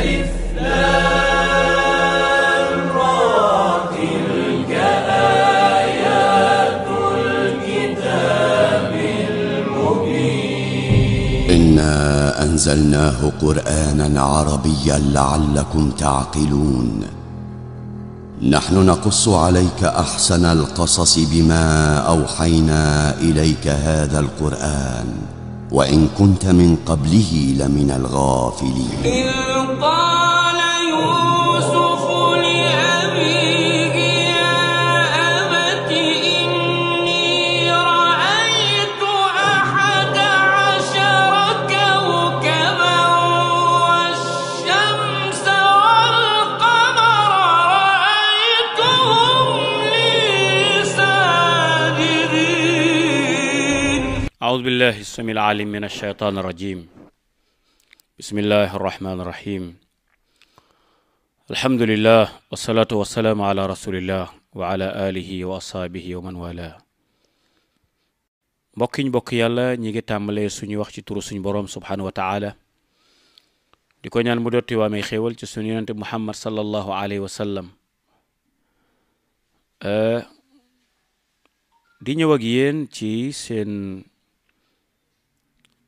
ألف لام را تلك آيات الكتاب المبين إنا أنزلناه قرآنا عربيا لعلكم تعقلون نحن نقص عليك أحسن القصص بما أوحينا إليك هذا القرآن وإن كنت من قبله لمن الغافلين إذ قال يوسف لأبيه يا أبت إني رأيت 11 كوكبا والشمس والقمر رأيتهم لي ساجدين. أعوذ بالله السميع العليم من الشيطان الرجيم. بسم الله الرحمن الرحيم. الحمد لله والصلاة والسلام على رسول الله وعلى آله وأصحابه ومن والاه. mbokk yàlla ñi ngi tàmbalee suñu wax ci turu suñu borom subhanahu wa ta'ala di ko ñaan mu dotti waa may xéewal ci suñu yonente Muhammad sallallahu alayhi wa sallam di ñëw ak yéen ci seen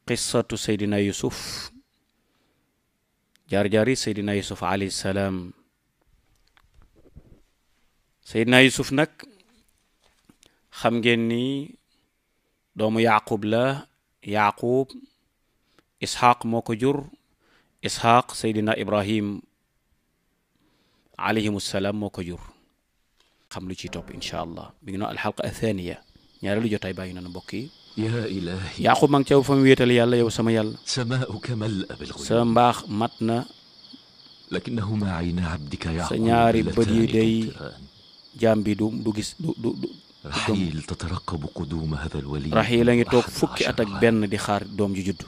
qissatu Seydina Yusuf jaar-jaari Seydina Yusuf alayhi salaam. Seydina Yusuf nag xam ngeen ni doomu Yaqub la. Yaqub Ishaq moo ko jur. Ishaq Seydina Ibrahim alayhimu salaam moo ko jur. xam lu ci topp incha allah bi ngi noonu alxalqa athaniya ñaareelu jotaay bàyyi na mbokk yi. يا إلهي Yaqub maa ngi caw fa mu wéetal yàlla yow sama yàlla. سماؤك ملأ بالغيوم sa mbaax mat na. لكنهما عين عبدك يعقوب sa ñaari bët yi day تبصران. jaam bi du gis du رحيل تترقب قدوم هذا الولي Raxiil a ngi toog fukki at ak benn di xaar doom ji judd.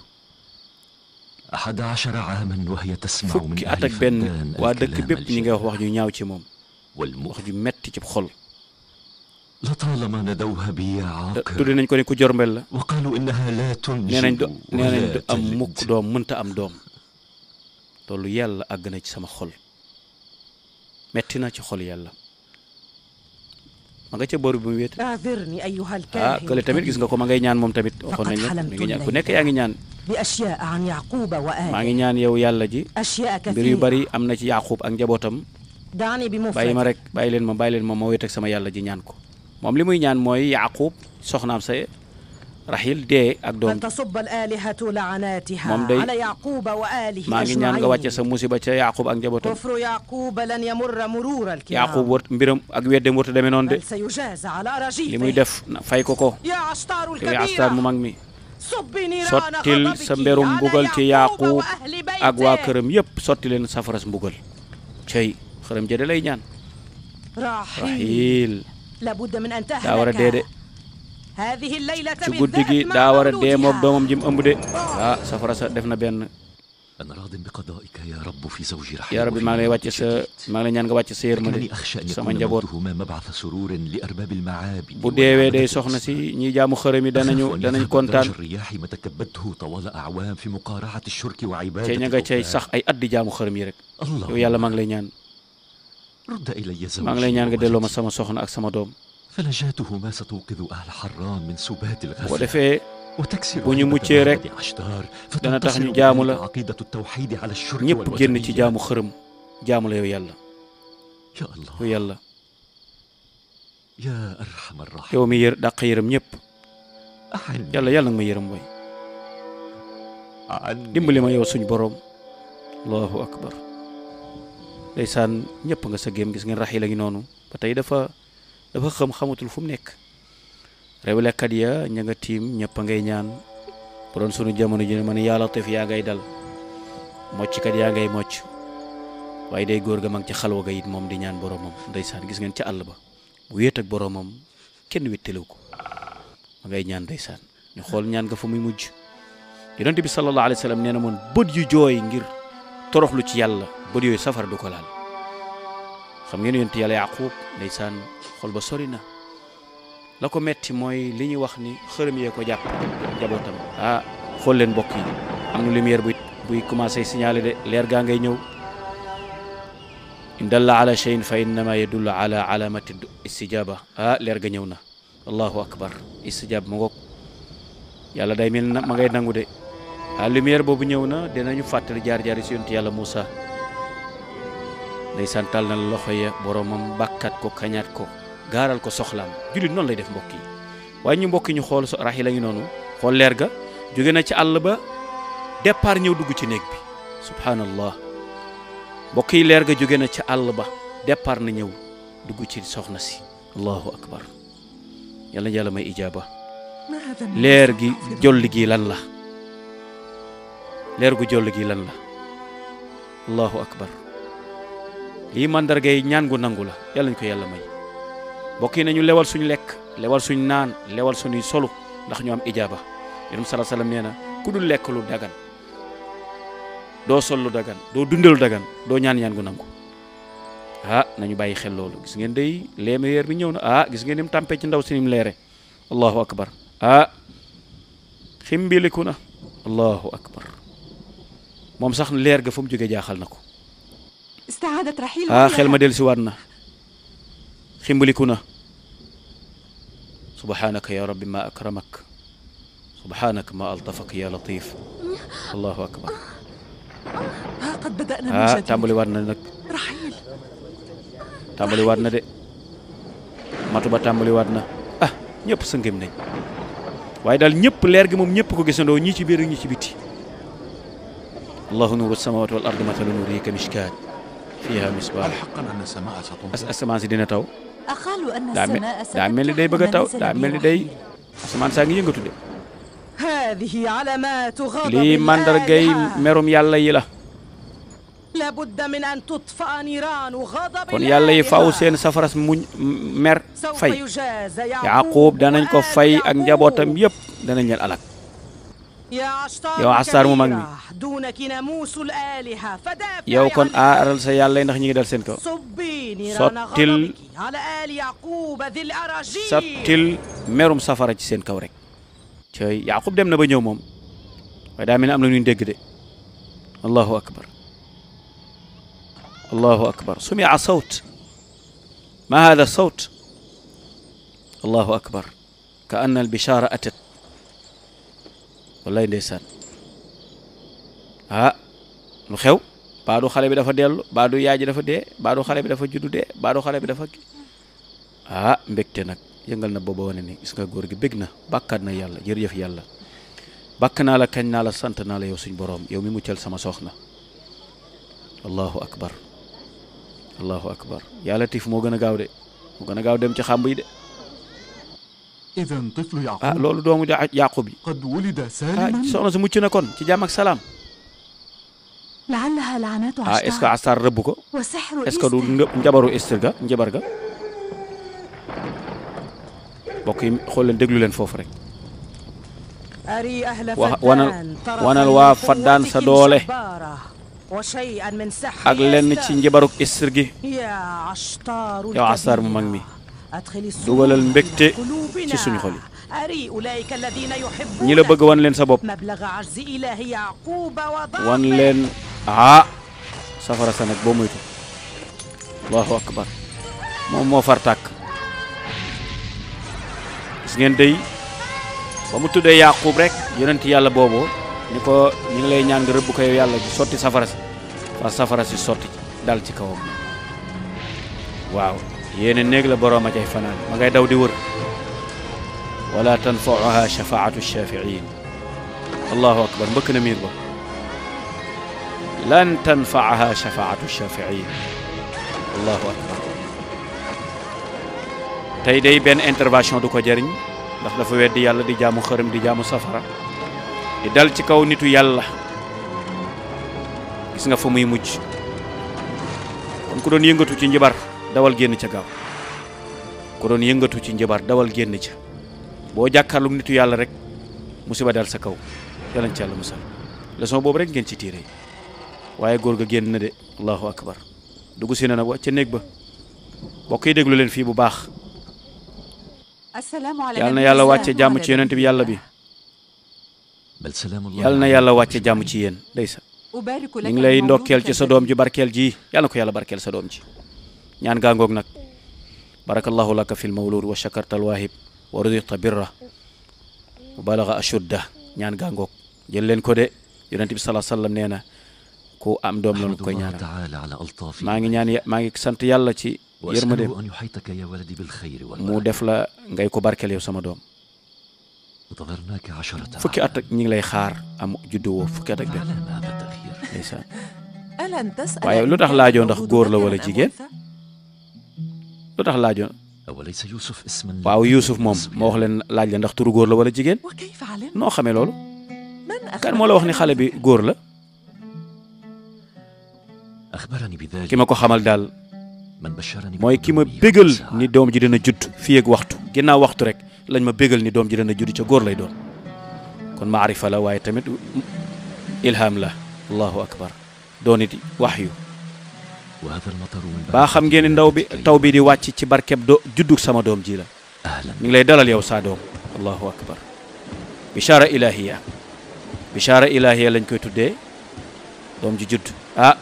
11 عاما وهي تسمع من fukki at أهل ak benn فدان waa dëkk الكلام bépp ñi nga wax الجارح ju ñaaw ci moom wax والمؤذي ju metti ci xol. لطالما ندوها بي يا عاقر tudde nañ ko ni ku jormbel la. وقالوا إنها لا nee nañ تنجب nee nañ ولا du am mukk تلد doom mënta am doom. loolu yàlla àgg na ci sama xol metti na ci xol yàlla. ma nga ca boru bi mu wéet. أعذرني أيها الكاهن kële tamit gis nga ko ma ngay ñaan moom tamit waxoon nañ ne mi ngi ñaan ku nekk yaa ngi ñaan. بأشياء عن يعقوب maa وآله ngi ñaan yow yàlla ji أشياء mbir yu كثيرة bari am na ci Yaqub ak njabootam. دعني bàyyi ma بمفردي rek bàyyi leen ma wéet ak sama yàlla ji ñaan ko. moom li muy ñaan mooy Yaqub soxnaam sa Raxiil dee ak doom. أن تصب الآلهة لعناتها moom day على يعقوب وآله maa ngi ñaan nga wàcce sa أجمعين. musiba ca Yaqub ak njabootam. كفر يعقوب لن يمر مرور Yaqub الكرام wër mbiram ak weddem wërta demee noonu de. بل سيجازى على li muy رجيفه. def fay ko ko. يا عشتار yow Astar mu الكبيرة mag mi صبي نيران sottil غضبك sa mberum على mbugal ci يعقوب Yaqub وأهل ak waa بيته. këram yépp sotti leen safaras mbugal. cey xërëm jëde lay ñaan. رحيل Raxiil لابد من أن daa war a dee de تهلك هذه الليلة ci guddi gi بالذات daa مع war a dee moog مولودها. doomam ji mu ëmb de. ah safara sa def na benn. أنا راض بقضائك يا رب في زوجي رحيل yaa rabbi maa ngi lay wàcce sa maa ngi lay ñaan nga wàcce sa yërmande لكنني أخشى أن sama يكون njaboot. موتهما مبعث سرور لأرباب المعابد bu deewee day soxna si ñi jaamu xërëm yi danañ kontaan. الرياح ما تكبدته طوال أعوام في مقارعة الشرك وعبادة cey ña nga cey الأوثان. sax ay at di jaamu xërëm yi rek. الله yow yàlla maa ngi lay ñaan رد إلي maa ngi lay ñaan nga زوجي delloo ma sama soxna ak sama doom. فنجاتهما ستوقظ أهل حران من سبات boo الغفلة defee وتكسر bu ñu هيبة muccee rek معبد عشتار dana tax ñu فتنتصر jaamu هناك la. عقيدة التوحيد على الشرك ñëpp génn ci والوثنية. jaamu xërëm jaamu la yow yàlla يا الله yow yàlla يا أرحم الراحمين yow mi dàq yërëm ñëpp أعني yàlla nag ma yërëm way عني dimbali ma yow suñu borom. allahu akbar ndeysaan ñëpp nga sa géem gis ngeen Raxiil a ngi noonu ba tey dafa xamatul fu mu nekk. réewlekat ya ña nga tiim ñëpp a ngay ñaan bu doon sunu jamono ji ne ma ne yaa Latiif yaa ngay dal mocckat yaa ngay mocc waaye day góor ga mag ci xalwa ga it moom di ñaan boromam ndeysaan gis ngeen ca àll ba mu wéet ak boromam kenn wéttalew ko ma ngay ñaan ndeysaan ñu xool ñaan nga fa muy mujj. yonent bi sallallahu alayhi wa sallam nee na moon bët yu jooy ngir toroxlu ci yàlla bët yooyu safara du ko laal. xam ngeen yonent yàlla Yaqub ndeysaan xol ba sori na la ko metti mooy li ñuy wax ni xërëm yee ko jàpp jabootam. xool leen mbokk yi am na lumière buy commencé signalé de leer gaa ngay ñëw in dalla ala shay'in fa innama yadullu ala alamati istijaba leer ga ñëw na allahu akbar istijab ma ngoog yàlla day mel na ma ngay nangu de lumière boobu ñëw na dinañu fàttali jaar-jaar si yonent yàlla Moussa day santal na loxo ya boromam bàkkat ko kañaat ko gaaral ko soxlaam jullit noonu lay def mbokk yi waaye ñu mbokk ñu xool Rahila ngi noonu xool leer ga jóge na ci àll ba départ ñëw dugg ci néeg bi subhanallah mbokk yi leer ga jóge na ci àll ba départ na ñëw dugg ci soxna si allahu akbar yàlla yàlla may ijaaba leer gi jolli gi lan la leer gu jolli gi lan la allahu akbar lii mandargay ñaan gu nangu la yàlla ñu ko yàlla may mbokk yi nañu lewal suñu lekk lewal suñu naan lewal suñuy solu ndax ñu am ijaaba yonent sallallahu alayhi wasallam nee na ku dul lekk lu dagan doo sol lu dagan doo dundal lu dagan doo ñaan gu nangu nañu bàyyi xel loolu gis ngeen day leer bi ñëw na gis ngeen ni mu tàmpee ci ndaw si ni mu leere allahu akbar ximbiliku na allahu akbar moom sax leer ga fa mu jógee jaaxal na ko استعادت رحيل xel ma dellusi waat na ximbiliku na subhanaka ya rabbi ma akramak subhanaka ma altafak ya latif allahu akbar قد بدأنا من جديد tàmbali waat na nag رحيل tàmbali waat na de matu ba tàmbali waat na ñëpp sëngëm nañ waaye daal ñëpp leer gi moom ñëpp ko gisandoo ñi ci biir ñi ci biti allahu nuru samawati wal ardi mathalu nurihi kamishkat fiha misbah حقا أن السماء ستمطر asamaan si dina taw أقالوا أن daa السماء mel ni day bëgg a taw daa mel ni day asamaan saa ngi yëngatu de هذه علامات غضب lii mandargay الآلهة merum yàlla yi la لابد من أن تطفأ نيران غضب kon yàlla yi faaw الآلهة. seen safaras muñ mer سوف fay يجازى Yaaqub danañ ko fay ak njabootam yëpp danañ leen alak يا عشتار yow Astaar mu mag mi. كبيرة، دونك ناموس الآلهة فدافعي yow kon عن aaral sa yàlla yi ndax ñi ngi dal seen kaw صبي نيران sottil غضبك على آل يعقوب ذي الأراجيل sottil merum safara ci seen kaw rek cay Yaaqub dem na ba ñëw moom waaye daa mel ni am na ñu dégg de allahu akbar allahu akbar sumia sawt ma hada sawt allahu akbar ka anna al bishara atat wallaay ndeysaan lu xew baadu xale bi dafa dellu baadu yaay ji dafa dee baadu xale bi dafa juddu dee baadu xale bi dafa mbégte nag yëngal na booba wane ni gis nga góor gi bég na bàkkaat na yàlla jërëjëf yàlla bàkk naa la kañ naa la sant naa la yow suñ boroom yow mi muccal sama soxna allahu akbar allahu akbar yàlla tif moo gën a gaaw de moo gën a gaaw dem ci xàmb yi de إذا طفل يعقوب loolu doomu Yaaqub yi قد ولد سالما soxna si mucc na kon ci jàmm ak salaam لعلها لعنات est-ce que عشتار Astaar rëbb ko وسحر est-ce que du إيستر njabaru Ester ga njabar ga mbokk yi xool leen déglu leen foofu rek أري أهل wa- فدان wanal waa Faddaan sa doole وشيئا من سحر ak lenn ci إيستر. njabaruk Ester gi يا عشتار yow Astaar mu mag mi أدخل السرور dugalal mbégte في قلوبنا. ci suñu xol yi أري أولئك الذين يحبون ñi la bëgg wan leen sa bopp مبلغ عجز إله يعقوب وضعفه wan leen safara sa nag boo moytu allahu akbar moom moo far tàkk gis ngeen day ba mu tuddee Yaaqub rek yonent yàlla boobu ni ko ñu ngi lay ñaan nga rëbb ko yow yàlla ji sotti safara si fa safara si sotti dal ci kawam waaw yéene néeg la boroom a cay fanaan ma ngay daw di wër wala tanfauha shafaatu shafiin allahu akbar mbëkk na miir ba lan tanfaaha shafaatu shafiin allahu akbar tey day benn intervention du ko jëriñ ndax dafa weddi yàlla di jaamu xërëm di jaamu safara di dal ci kaw nitu yàlla gis nga fa muy mujj kon ku doon yëngatu ci njabar dawal génn ca gaaw ku doon yëngatu ci njabar dawal génn ca boo jàkkaarlu nitu yàlla rek musiba dal sa kaw yàlla ci yàlla musal leçon boobu rek ngeen ci tiire waaye góor ga génn na de allahu akbar dugg si na nag wa ca néeg ba bokk yi déglu leen fii bu baax السلام على yàlla na نبي yàlla الله wàcce jàmm وعلى ci yonent bi yàlla bi بل سلام الله yàlla na yàlla wàcce jàmm ci yéen ndeysa أبارك ñu لك ngi lay المولود ndokkeel ci sa doom الجديد. ji barkeel ji yàlla na ko yàlla barkeel sa doom ji ñaan gaangoog nag barakallahu laka fi lmawlud wa shakarta alwaahib wa rudita birra wa balaga ashudda ñaan gaangoog jël leen ko de yonent bi salaa sallam nee na ku am doom la koy ñaanal تعالى على ألطافه maa ngi ñaan maa ngi sant yàlla ci yërmandeem وأسأله أن يحيطك يا ولدي بالخير mu والبركة def la ngay ko barkeel yow sama doom انتظرناك 10 fukki at ak ñi ngi lay xaar am juddu woo fukki at ak benn على ما هذا التأخير ndeysaan ألن تسأل waaye إن lu tax كان laajoo ndax المولود góor la ذكراً wala أم jigéen أنثى؟ lu tax laajoo أوليس يوسف اسما waaw Yuusuf moom ma wax leen laaj la ndax turu góor la wala jigéen وكيف علمت؟ noo xamee loolu من kan moo la wax ni xale bi góor la أخبرني بذلك ki ma ko xamal daal من بشرني mooy ki ma بقدومه bégal في الساعة. ni doom ji dina judd fii ak waxtu ginnaaw waxtu rek lañ ma bégal ni doom ji dina judd ca góor lay doon kon maarifa la waaye tamit ilham la allahu akbar doon it waxyu وهذا المطر من baa xam ngeen ni ndaw bi taw bi di wàcc ci barkeb juddug sama doom ji la أهلا mi ngi lay dalal yow saa doom allahu akbar bichara ilahiya bichara ilahiya lañ koy tuddee doom ji judd ah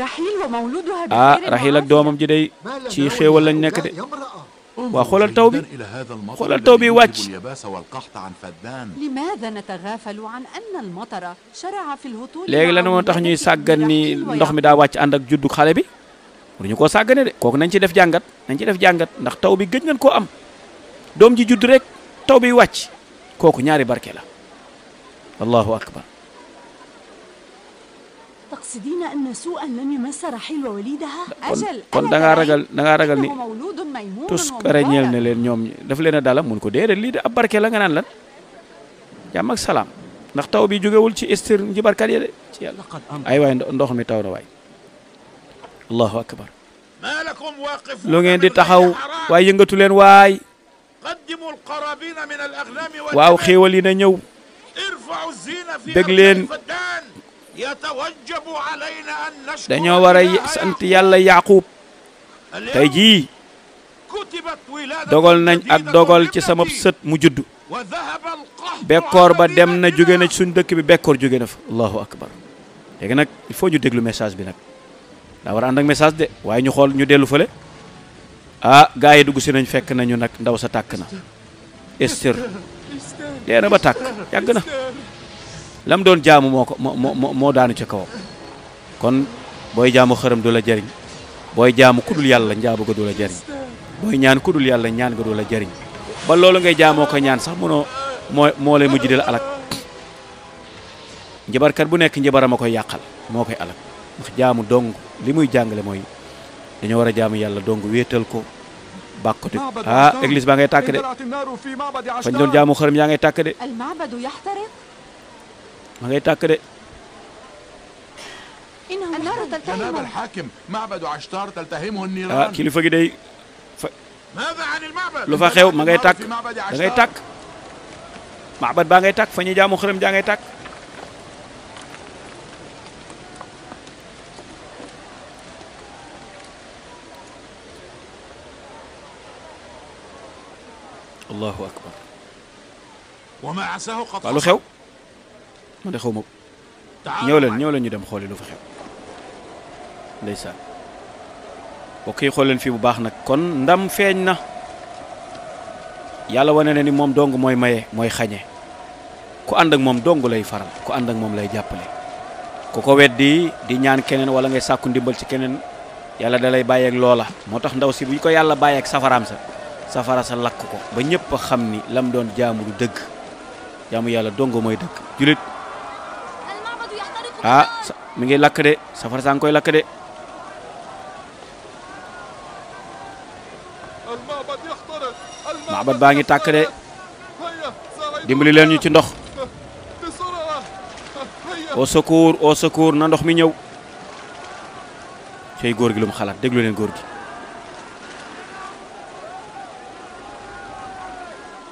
رحيل ومولودها ah بخير Raxiil ak وعافية. doomam ji day ci xéewal lañ nekk de waa xoolal taw bi xoolal taw bi wàcc لماذا نتغافل عن أن المطر شرع في الهطول léegi lan moo tax ñuy sàggan ni ndox mi daa wàcc ànd ak juddu xale bi waruñu koo sàggane de kooku nañ ci def jàngat nañ ci def jàngat ndax taw bi gëj ngeen koo am doom ji judd rek taw bi wàcc kooku ñaari barke la allahu akbar تقصدين أن سوءا لم يمس رحيل ووليدها؟ أجل kon أنا da ngaa كرهت ragal da ngaa ragal ni إنه مولود ميمون tus karañeel ne ومبارك. leen ñoom daf leen a dala mun ko déedéet lii de ab barke la nga naan lan jàmm ak salaam ndax taw bi jógewul ci istir njibarkat yi de ci yàlla لقد أمر ay waay ndox mi taw na waay allahu akbar ما لكم واقفون lu ngeen من di غير taxaw حرام؟ waaye yëngatu leen waay قدموا القرابين من الأغنام waaw والجمال. xéewal yi na ñëw ارفعوا الزينة في dëgg أرض leen. الفدان. يتوجب علينا أن نشكر dañoo war a لله sant يعقوب. yàlla Yaaqub اليوم tey jii كتبت ولادة dogal nañ ak جديدة dogal ci sama لابنتي. sët mu judd وذهب القهط bekkoor ba عن dem na jóge na مدينتنا. ci suñ dëkk bi bekkoor jóge na fa allahu akbar léegi nag il faut ñu déglu message bi nag daa war a ànd ak message de waaye ñu xool ñu dellu fële ah gaa yi dugg si nañ fekk nañu nag ndaw sa tàkk na Esther dee na ba tàkk yàgg na lam doon jaamu moo ko moo daanu ca kawam kon booy jaamu xërëm du la jariñ booy jaamu kudul yàlla njaabu ga du la jariñ booy ñaan kudul yàlla ñaan ga du la jariñ ba loolu ngay jaamoo ko ñaan sax mënoo moo lay mujj di la alak njabarkat bu nekk njabaram a koy yàqal moo koy alak ndax jaamu dong li muy jàngale mooy dañoo war a jaamu yàlla dong wéetal ko bàkkoti ah église baa ngay tàkk de fañ doon jaamu xërëm yaa ngay tàkk de المعبد يحترق. ma ngay tàkk de إنه النار جناب تلتهب. الحاكم معبد عشتار تلتهمه ah النيران kilifa gi day ماذا عن المعبد؟ lu fa xew ma ngay tàkk في معبد da ngay عشتار tàkk maabat baa ngay tàkk fa ñuy jaamu xërëm jaa ngay tàkk allahu akbar وما عساه قد waaw lu xew man de xaw ma ñëw leen ñëw leen ñu dem xooli lu fa xew ndeysaan bokk yi xool leen fii bu baax nag kon ndam feeñ na yàlla wane na ni moom dong mooy maye mooy xañe ku ànd ak moom dong lay faral ku ànd ak moom lay jàppale ku ko weddi di ñaan keneen wala ngay sàkku ndimbal ci keneen yàlla da lay bàyyeeg loola moo tax ndaw si bu ñu ko yàlla bàyyeeg safaraam sa safara sa lakk ko ba ñëpp a xam ni lam doon jaamu du dëgg jaamu yàlla dong mooy dëgg julit المعبد يحترق. ah mi ngi lakk de safara saa ngi koy lakk de maabat baa ngi tàkk de dimbali leen ñu ci ndox au secours na ndox mi ñëw cey góor gi lu mu xalaat déglu leen góor gi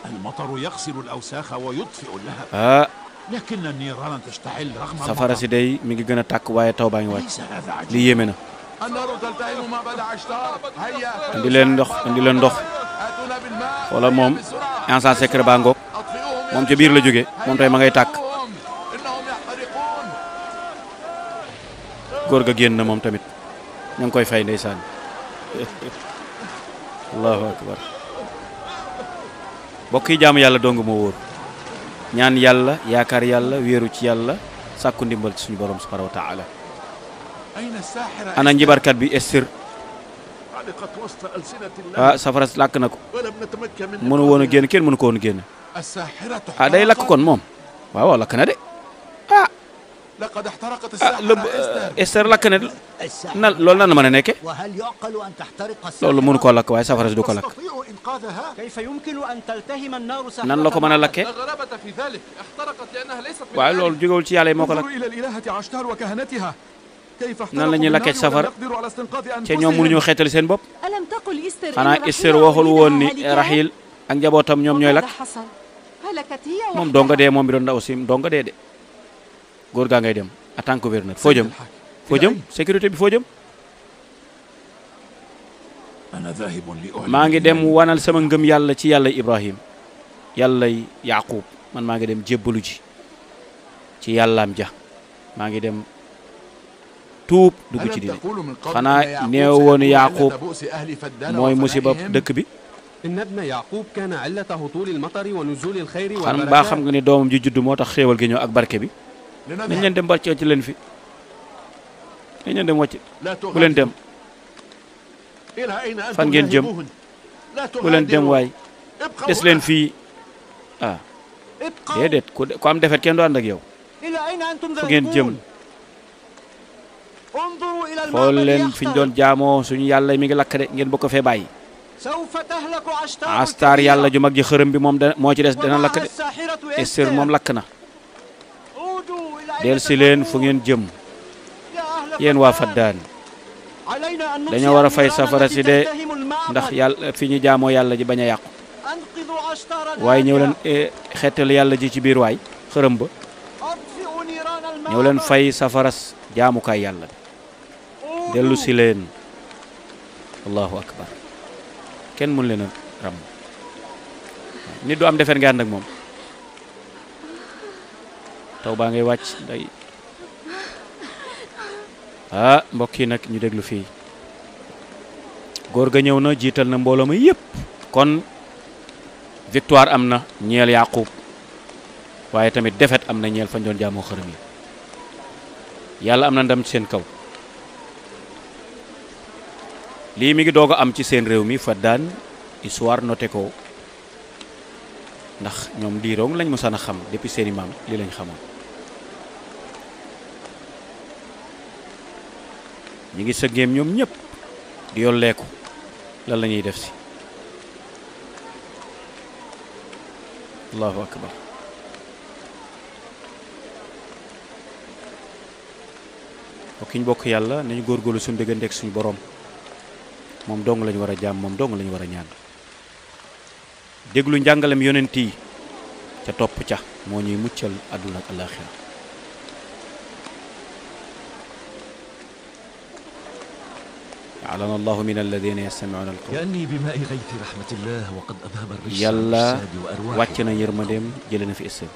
المطر يغسل الأوساخ ويطفئ اللهب ah لكن النيران تشتعل رغم safara si المطر. day mi ngi gën a tàkk waaye taw baa ngi wàcc ليس هذا عجيب؟ li yéeme na النار تلتهم معبد عشتار هيا andi leen ndox andi leen ndox اتونا بالماء wala moom بسرعة instant secret baa ngoog اطفئوهم moom ca biir la jóge moom tey ma ngay tàkk انهم يحترقون góor ga génn na moom tamit ña ngi koy fay ndeysaan allahu akbar mbokk yi jaamu yàlla dong moo wóor ñaan yàlla yaakaar yàlla wéeru ci yàlla sàkku ndimbal ci suñu borom subhanahu wa taala ana njibarkat bi Esther safara làkk na ko mënu woon a génn kenn mënu ko woon a génn day lakk kon moom waaw lakk na de Esther lakk na loolu nan la mën a nekke loolu mënu koo lakk waaye safara si du ko lakk nan la ko mën a lakke waaye loolu jógewul ci yàlla yi moo ko lakk nan la ñuy lakkee ci safara te ñoom mënuñoo xeetali seen bopp xanaa Esther waxul woon ni Rahil ak njabootam ñoom ñooy lakk moom donga dee moom bi doon ndaw si donga dee de góor gaa ngay dem en tant que gouverneur foo jëm sécurité bi foo jëm maa ngi dem wanal sama ngëm yàlla ci yàlla Ibrahim yàlla Yaqub man maa ngi dem jébbalu ji ci yàllaam ja maa ngi dem tuub dugg ci diine xanaa neew woon Yaqub mooy musiba dëkk bi xan baa xam nga ni doomam ji judd moo tax xéewal gi ñëw ak barke bi nañ leen dem wàcc ci leen fi nañ leen dem wàcc bu leen dem fan ngeen jëm bu leen dem waay des leen fii déedéet ku am defet kenn du ànd ak yow fu ngeen jëm xool leen fi ñu doon jaamoo suñu yàlla mi ngi lakk de ngeen bokk fee bàyyi Astar yàlla ju mag ji xërëm bi moom moo ci des dana lakk de Esther moom lakk na del si leen fu ngeen jëm yéen waa Faddaan dañoo war a fay safara si de ndax yàlla fi ñu jaamoo yàlla ji bañ a yàqu waaye ñëw leen xeetal yàlla ji ci biir waay xërëm ba ñëw leen fay safara jaamukaay yàlla bi dellu si leen allahu akbar kenn mën leen a ram nit du am defet nga ànd ak moom taw baa ngay wàcc day mbokk yi nag ñu déglu fii góor ga ñëw na jiital na mbooloo ma yépp kon victoire am na ñeel Yaqub waaye tamit defet am na ñeel fañ doon jaamoo xërëm yi yàlla am na ndam ci seen kaw lii mi ngi doog a am ci seen réew mi Faddaan histoire noté ko ndax ñoom lii rong lañ mosaan a xam depuis seeni maam lii lañ xamoon ñi ngi sëggeem ñoom ñëpp di yolleeku lan la ñuy def si allahu akbar bokkiñ bokk yàlla nañu góorgóorlu suñu diggante ak suñu borom moom dong lañu war a jaam moom dong lañu war a ñaan déglu njàngalem yonent yi ca topp ca moo ñuy muccal àdduna ak àllaaxira ja'alana allahu min alladina yastami'una alqawla yàlla wàcc na yërmandeem jële na fi Esther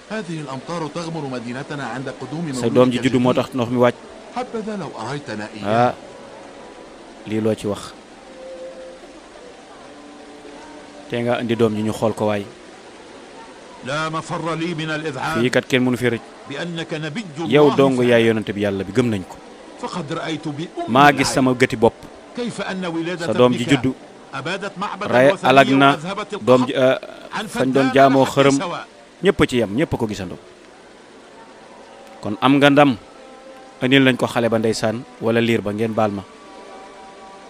sa doom ji juddu moo tax ndox mi wàcc lii loo ci wax te nga indi doom ji ñu xool ko waay fii kat kenn mënu fi rëcc yow dong yaay yonante bi yàlla bi gëm nañ ko maa gis sama gëti bopp sa doom ji juddu ray alag na doom ji fañ doon jaamoo xërëm ñëpp ci yem ñëpp ko gisandoo kon am nga ndam andil nañ ko xale ba ndeysaan wala liir ba ngeen baal ma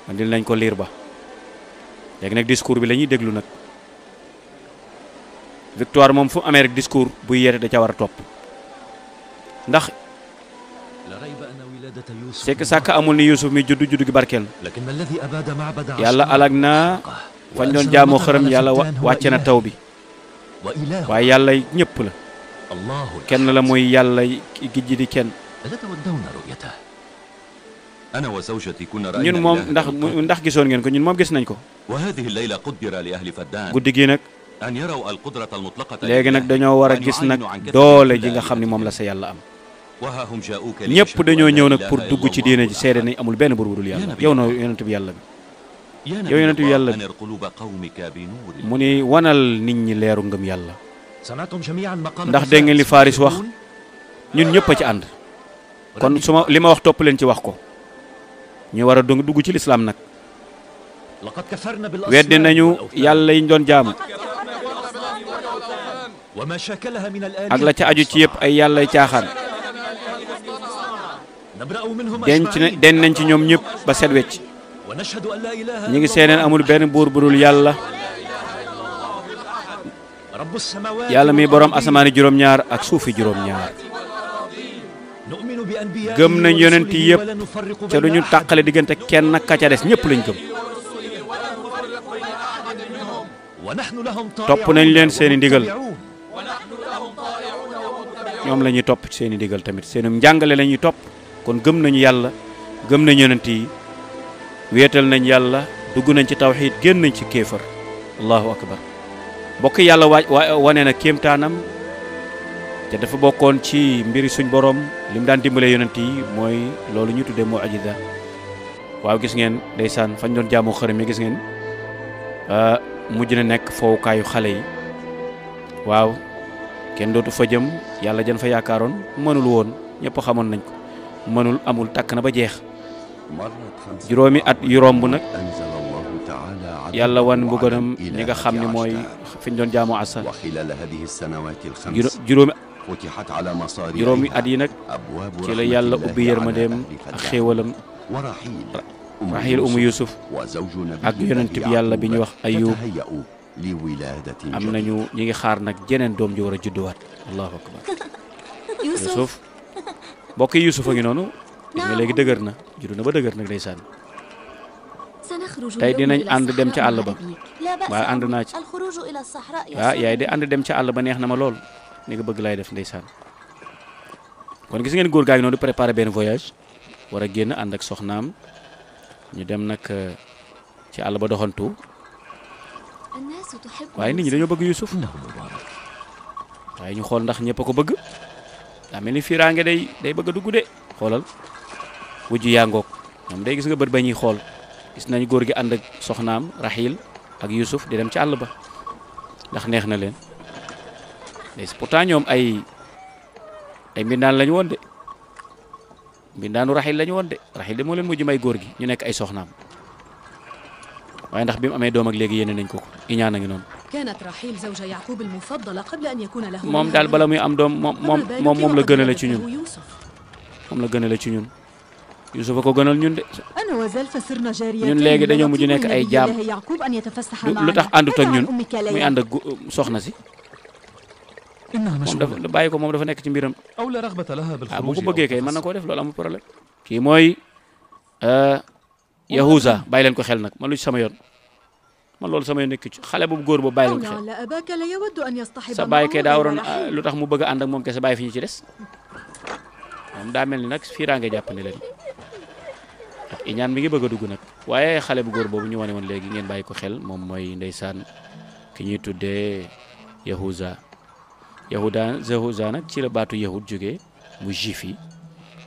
andil nañ ko liir ba léegi nag discours bi la ñuy déglu nag victoire moom fu amee rek discours buy yeete da ca war a topp ndax c'est que sàkk amul ni Yuusuf mi juddu gi barkeel yàlla alag na fañ doon jaamoo xërëm yàlla wàcce na taw bi waaye yàlla ñëpp la kenn la mooy yàlla gijji di kenn ñun moom ndax gisoon ngeen ko ñun moom gis nañ ko guddi gi nag léegi nag dañoo war a gis nag doole ji nga xam ni moom la sa yàlla am وها هم جاءوك ñëpp ليشهدوا dañoo أن ñëw لا nag pour إله dugg إلا ci الله diine ji seede nañ amul benn buur bu dul yàlla yow na yonent bi yàlla bi يا yow yonent نبي bi yàlla الله bi أنر قلوب قومك بنور mu ni wanal nit ñi leeru ngëm yàlla سمعتم جميعا مقالة ndax dégg ngeen li Faris wax ñun ñëpp a ci ànd kon su ma li ma wax topp leen ci wax ko ñu war a dugg ci lislaam nag لقد كفرنا بالأصنام weddi nañu والأوثان yàlla yiñ doon jaamu وما شاكلها من ak la ca aju ci yëpp ay yàllay caaxaan نبرأ منهم denc na أجمعين den nañ ci ñoom ñëpp ba set wecc ونشهد أن لا إله ñi ngi إلا seeneen الله amul benn buur bu dul yàlla رب السماوات yàlla mi borom والأرض asamaani juróom-ñaar ak suufi juróom-ñaar نؤمن بأنبيائه gëm nañ yonent yi ورسله yëpp ولا نفرق te بين duñu أحد tàqale diggante kenn ak ka ca des ñëpp lañ gëm ونحن لهم topp nañ leen seeni ndigal ومتبعون. ñoom la ñuy topp seeni ndigal tamit seeni njàngale la ñuy topp kon gëm nañu yàlla gëm nañ yonent yi wéetal nañ yàlla dugg nañ ci tawxiid génn nañ ci kéefar allahu akbar bokk yàlla wane na kéemtaanam te dafa bokkoon ci mbiri suñ borom li mu daan dimbale yonent yi mooy loolu ñu tuddee mu'jiza waaw gis ngeen ndeysaan fañ doon jaamu xërëm yi gis ngeen mujj na nekk fowukaayu xale yi waaw kenn dootu fa jëm yàlla jan fa yaakaaroon mënul woon ñëpp xamoon nañ ko mënul amul takk na ba jeex juróomi at yu romb nag yàlla wan mbuganam ñi nga xam ne mooy fi ñu doon jaamu asa juróomi at yi nag ci la yàlla ubbi yërmandeem ak xéewalam raxiil umu yusuf ak yonent bi yàlla bi ñuy wax ayub am nañu ñi ngi xaar nag jeneen doom ji war a judduwaat allahu akbar yusuf mbokk yi yusuf a ngi noonu gis nga léegi dëgër na juddu na ba dëgër nag ndeysaan tey dinañ ànd dem ca àll ba waaye ànd naa ci yaay de ànd dem ca àll ba neex na ma lool ni nga bëgg laay def ndeysaan kon gis ngeen góor gaa ngi noonu di préparer benn voyage war a génn ànd ak soxnaam ñu dem nag ci àll ba doxantu waaye nit ñi dañoo bëgg Yusuf waaye ñu xool ndax ñëpp a ko bëgg daa mel ni fiiraange day bëgg a dugg de xoolal wujju yaa ngoog ñoom day gis nga bët ba ñuy xool gis nañ góor gi ànd ak soxnaam Rahil ak Yusuf di dem ci àll ba ndax neex na leen pourtant ñoom ay mbindaan lañu woon de mbindaanu Rahil lañu woon de Rahil de moo leen mujj may góor gi ñu nekk ay soxnaam waaye ndax bi mu amee doom ak léegi yéene nañ ko iñaan a ngi noonu moom daal bala muy am doom moom la gënale ci ñun moom la gënale ci ñun Yusuf a ko gënal ñun de ñun léegi dañoo mujj nekk ay jaam lu tax àndut ak ñun muy ànd ak soxna si moom dafa bàyyi ko moom dafa nekk ci mbiram bu ko bëggee kay mën na koo def loolu amul problème kii mooy Yahuza bàyyi leen ko xel nag man lu ci sama yoon man loolu sama yoon nekk ci xale boobu góor boobu bàyyi leen ko xel sa bàyyi kay daa waroon lu tax mu bëgg a ànd ak moom kese bàyyi fi ñu ci des moom daa mel ni nag fiiraange jàppandi leen ak iñaan mi ngi bëgg a dugg nag waaye xale bu góor boobu ñu wane woon léegi ngeen bàyyi ko xel moom mooy ndeysaan ki ñuy tuddee Yahuza Yahuza nag ci la baatu yahud jógee mu juif yi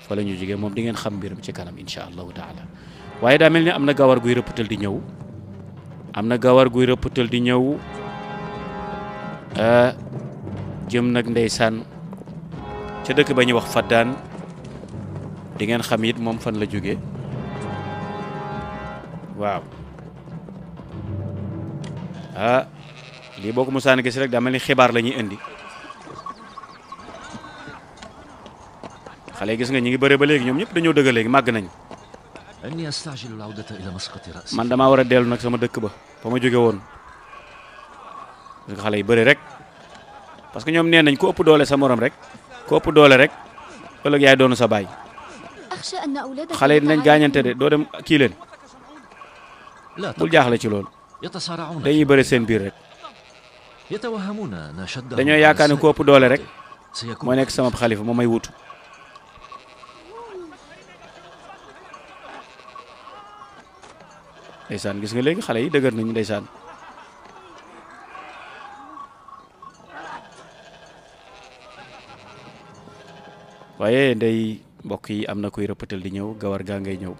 fa la ñu jógee moom di ngeen xam mbiram ci kanam insha allahu taala waaye daa mel ni am na gawar guy rëppatal di ñëw jëm nag ndeysaan ca dëkk ba ñuy wax Faddaan di ngeen xam it moom fan la jógee waaw lii boo ko mosaan gis rek daa mel ni xibaar la ñuy indi xale gis nga ñi ngi bëre ba léegi ñoom ñëpp dañoo dëgg léegi màgg nañ man damaa war a dellu nag sama dëkk ba fa ma jóge woon parce que xale yi bëre rek parce que ñoom nee nañ ku ëpp doole sa morom rek ku ëpp doole rek ëllëg yaay doonu sa baay xale yi dinañ gaañante de doo dem kii leen bul jaaxle ci loolu dañuy bëre seen biir rek dañoo yaakaar ne ku ëpp doole rek mooy nekk sama xalifa moo may wutu ndeysaan gis nga léegi xale yi dëgër nañu ndeysaan waaye ndey mbokk yi am na kuy rëppatal di ñëw gawar gaa ngay ñëw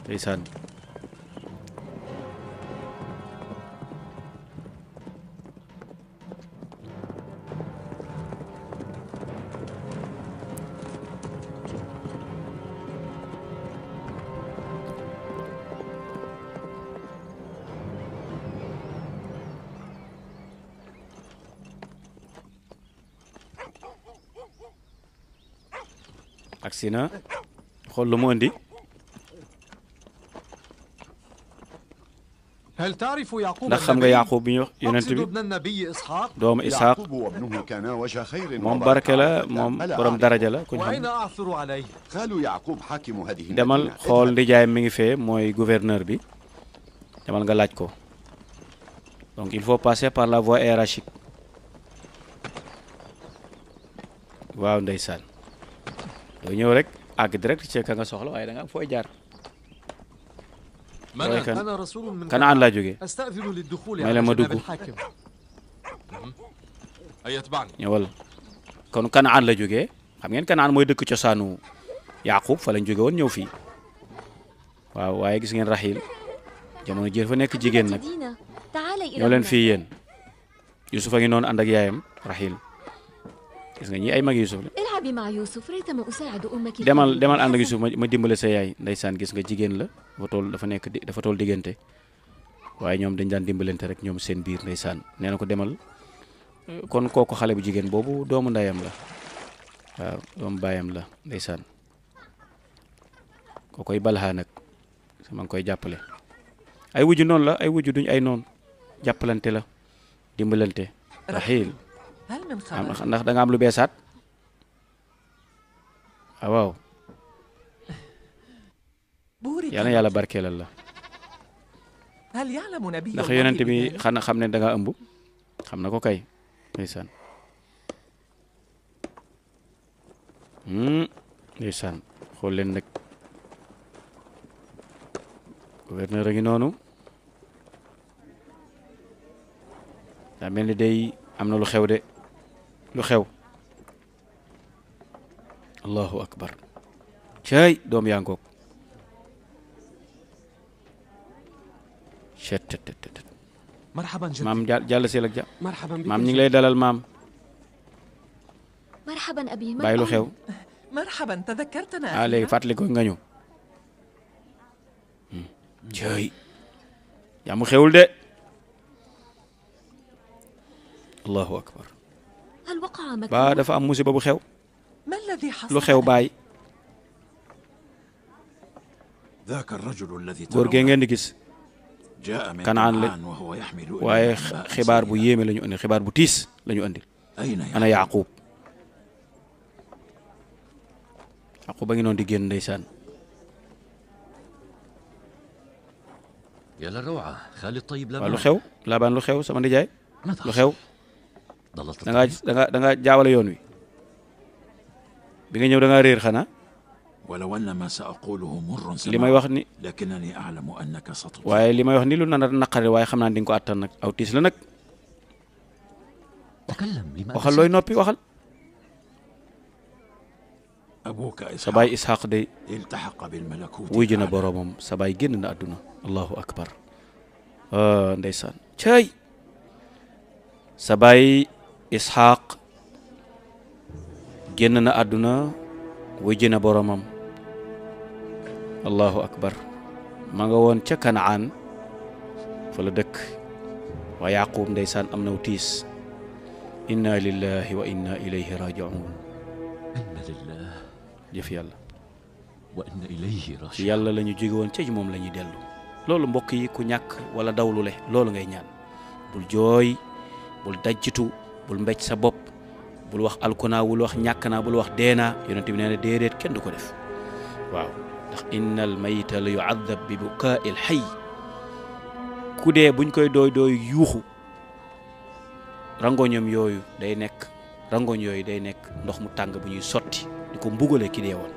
ndeysaan agsi na xool lu mu andi هل تعرف يعقوب ndax xam nga Yaaqub bi ñu yonent أقصد bi ابن النبي إسحاق doomu Isaaq يعقوب وابنه كانا وجه خير moom barke la moom borom daraja la ku ñu وأين xam أعثر عليه خال يعقوب حاكم هذه demal المدينة xool ndijaayam mi ngi fee mooy gouverneur bi demal nga laaj ko donc il faut passer par la voie hiérarchique waaw ndeysaan doo ñëw rek àgg direct ci ka nga soxla waaye da nga am fooy jaar من وين كان؟ أنا رسول من Kanaan laa jógee أستأذن للدخول ما على لما جناب دقوا. الحاكم أي يتبعني ñëwal kon Kanaan la jógee xam ngeen Kanaan mooy dëkk cosaanu Yaaqub fa lañ jóge woon ñëw fii waaw waaye gis ngeen Raxiil jamono jër fa nekk jigéen nag ñoo leen fii yéen Yuusuf a ngi noonu ànd ak yaayam Raxiil gis nga ñi ay mag Yuusuf la العبي مع يوسف ريتما أساعد أمك demal ànd ak Yuusuf ma dimbale sa yaay ndeysaan gis nga jigéen la dafa toll diggante waaye ñoom dañ daan dimbalante rek ñoom seen biir ndeysaan nee na ko demal kon kooku xale bu jigéen boobu doomu ndeyam la waaw doomu baayam la ndeysaan koo koy balxaa nag sama ngi koy jàppale ay wujju noonu la ay wujju duñ ay noon jàppalante la dimbalante Raxiil هل من خبر؟ ndax da nga am lu beesaat waaw بورك yal na yàlla barkeelal la هل يعلم نبي ndax الله yonent bi بذلك؟ xana xam ne da nga ëmb xam na ko kay ndeysaan ndeysaan xool leen nag gouverneur a ngi noonu daa mel ni day am na lu xew de lu xew allahu akbar cay doom yaa ngoog cettt مرحبا جدي maam jàll seel ak ja مرحبا بك maam ñu ngi lay dalal maam مرحبا أبي bàyyi lu xew مرحبا تذكرتنا ah léegi أخيراً؟ fàttali ko nga ñëw cay yaa mu xewul de allahu akbar هل وقع ba مكان dafa am musiba bu xew ما الذي حصل؟ lu xew baay ذاك الرجل الذي góor gee ngeen di gis جاء من Kanaan la كنعان وهو يحمل waaye إلينا أنباء xibaar bu سيئة. yéeme la ñu andi xibaar bu tiis la ñu andi أين ana Yaaqub Yaaqub a ngi noonu di génn ndeysaan يا للروعة خالي الطيب waaw lu لبنان xew laabaan lu xew sama ndijaay ماذا lu xew ضللت da nga jaawale yoon wi bi nga ñëw da nga réer xanaa ولو أن ما سأقوله مر li may wax ni لكنني أعلم أنك ستطيع waaye li may wax ni lu nar a naqare waaye xam naa ne di nga ko attan nag aw tiis la nag تكلم لما waxal looy noppi waxal أبوك sa baay إسحاق Isxaaq day التحق بالملكوت wuy ji na الأعلى. boroomam sa baay génn na àdduna allahu akbar ndeysaan cay sa baay Isxaaq génn na àdduna wuy ji na boroomam allahu akbar ma nga woon ca Kanaan fa la dëkk waa Yaaqub ndeysaan am naw tiis inna lillahi wa inna ilayhi raji'un إن لله jëf yàlla وإن إليه ci راجعون yàlla la ñu jóge woon ca moom la ñuy dellu loolu mbokk yi ku ñàkk wala dawlu le loolu ngay ñaan bul jooy bul dajjitu bul mbéj sa bopp bul wax alkunaa bul wax ñàkk naa bul wax deenaa yonent bi nee na déedéet kenn du ko def waaw ndax innal mayta la yu'adhab bi bukaa'il hayy ku dee buñ koy dooy yuuxu rangoñam yooyu day nekk rangoñ yooyu day nekk ndox mu tàng bu ñuy sotti di ko mbugale ki dee woon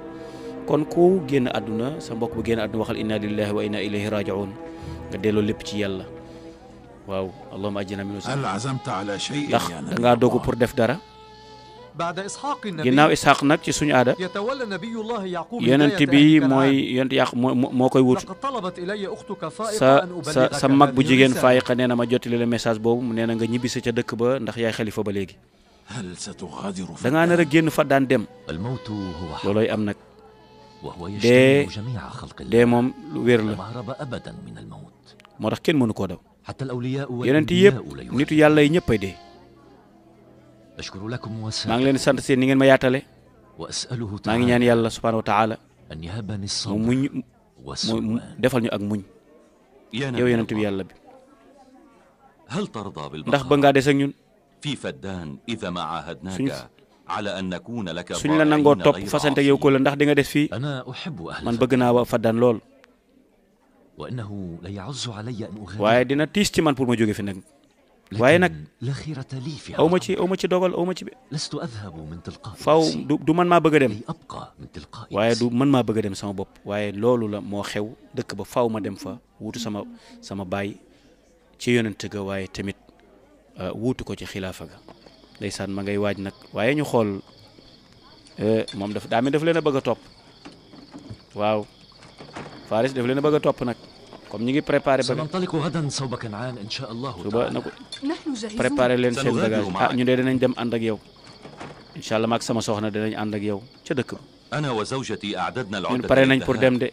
kon ku génn àdduna sa mbokk bu génn àdduna waxal inna lillahi wa inna ilayhi raji'un nga delloo lépp ci yàlla waaw allahumma ajina min هل عزمت على شيء ndax يا da نبي ngaa dogu الله؟ pour def dara بعد إسحاق النبي ginnaaw Isxaaq nag ci suñu aada يتولى نبي الله يعقوب yonent bi mooy yonent Yaaqub moo koy wut لقد طلبت إلي أختك فائقة sa أن sa أبلغك sa mag bu هذه jigéen الرسالة. Faayiqa nee na ma jottali la message boobu nee na nga ñibbisi ca dëkk ba ndax yaay xalifa ba léegi هل ستغادر da ngaa nar a génn Faddaan dem الموت هو حق loolooy am nag وهو dee يشتمل جميع خلق dee الله moom lu wér la لا مهرب أبدا من الموت moo tax kenn mënu koo daw حتى الأولياء yonent yëpp والأنبياء لا nitu يخافون. yàlla yi ñëppay dee أشكر لكم maa ngi leen di sant seen ni ngeen ma yaatale وأسأله maa ngi ñaan تعالى yàlla subhaanahu wa taala أن يهبني mu الصبر muñ mu والسلوان defal ñu ak muñ يا yow نبي yonent bi الله، yàlla bi هل ترضى ndax ba بالبقاء ngaa des ak ñun في فدان إذا ما عاهدناك على أن نكون لك suñ la nangoo ضائعين topp غير fasante ak yow ko la ndax di nga des fii أنا أحب أهل man bëgg naa wa Faddaan lool وإنه ليعز علي أن أغادر waaye dina tiis ci man pour ma jóge fi nag waaye nag لكن لا خيرة لي في aw ma هذا ci aw ma ci dogal aw ma ci لست أذهب من تلقاء faw نفسي du man maa bëgg a dem كي أبقى من تلقاء waaye نفسي du man maa bëgg a dem sama bopp waaye loolu la moo xew dëkk ba faw ma dem fa wuutu sama baay ci yonent ga waaye tamit wuutu ko ci xilaafa ga ndeysaan ma ngay waaj nag waaye ñu xool moom daa mel daf leen a bëgg a topp waaw Faris daf leen a bëgg a topp nag comme ñi ngi préparé ba سننطلق غدا صوب كنعان إن شاء الله suba na تعالى ko نحن جاهزون. préparé leen seen Sanughadiru bagage ma'ak. ñu dee dinañ dem ànd ak yow incha allah maag sama soxna dinañ ànd ak yow ca dëkk ba أنا وزوجتي أعددنا ñun العدة pare nañ pour dem de